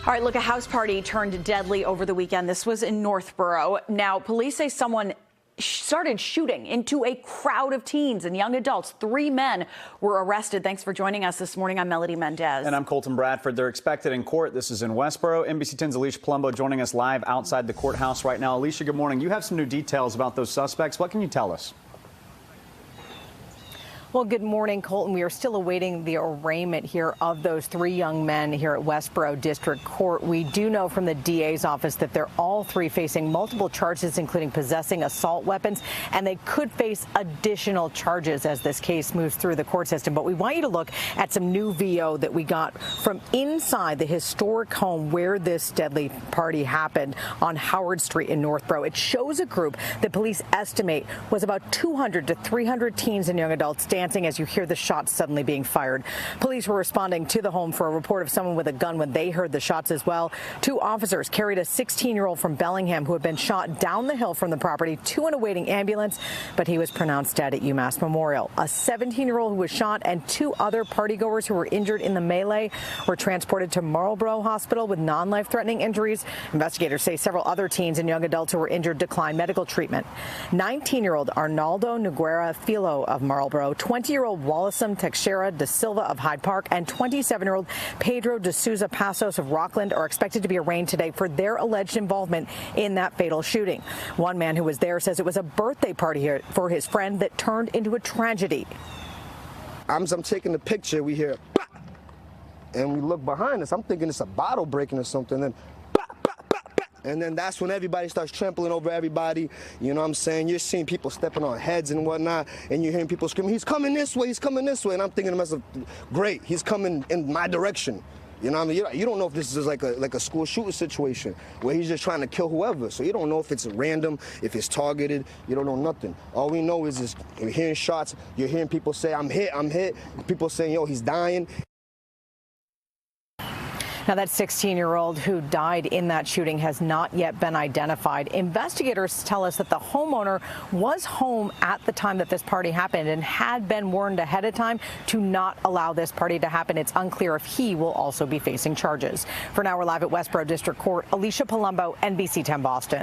All right, look, a house party turned deadly over the weekend. This was in Northborough. Now, police say someone started shooting into a crowd of teens and young adults. 3 men were arrested. Thanks for joining us this morning. I'm Melody Mendez. And I'm Colton Bradford. They're expected in court. This is in Westborough. NBC 10's Alicia Palumbo joining us live outside the courthouse right now. Alicia, good morning. You have some new details about those suspects. What can you tell us? Well, good morning, Colton. We are still awaiting the arraignment here of those 3 young men here at Westborough District Court. We do know from the DA's office that they're all 3 facing multiple charges, including possessing assault weapons, and they could face additional charges as this case moves through the court system. But we want you to look at some new VO that we got from inside the historic home where this deadly party happened on Howard Street in Northborough. It shows a group that police estimate was about 200 to 300 teens and young adults dancing as you hear the shots suddenly being fired. Police were responding to the home for a report of someone with a gun when they heard the shots as well. 2 officers carried a 16-year-old from Bellingham who had been shot down the hill from the property to an awaiting ambulance, but he was pronounced dead at UMass Memorial. A 17-year-old who was shot and 2 other partygoers who were injured in the melee were transported to Marlborough Hospital with non-life-threatening injuries. Investigators say several other teens and young adults who were injured declined medical treatment. 19-year-old Arnaldo Noguera Filo of Marlborough, 20-year-old Wallacem Teixeira da Silva of Hyde Park, and 27-year-old Pedro de Souza Passos of Rockland are expected to be arraigned today for their alleged involvement in that fatal shooting. One man who was there says it was a birthday party here for his friend that turned into a tragedy. I'm taking the picture, we hear, bah! And we look behind us. I'm thinking it's a bottle breaking or something. Then, bah, bah, bah, bah. And then that's when everybody starts trampling over everybody. You know what I'm saying? You're seeing people stepping on heads and whatnot, and you're hearing people screaming, he's coming this way, he's coming this way. And I'm thinking to myself, great, he's coming in my direction. You know what I mean? You don't know if this is like a school shooting situation where he's just trying to kill whoever. So you don't know if it's random, if it's targeted. You don't know nothing. All we know is you're hearing shots. You're hearing people say, I'm hit, I'm hit. People saying, yo, he's dying. Now, that 16-year-old who died in that shooting has not yet been identified. Investigators tell us that the homeowner was home at the time that this party happened and had been warned ahead of time to not allow this party to happen. It's unclear if he will also be facing charges. For now, we're live at Westborough District Court. Alicia Palumbo, NBC 10 Boston.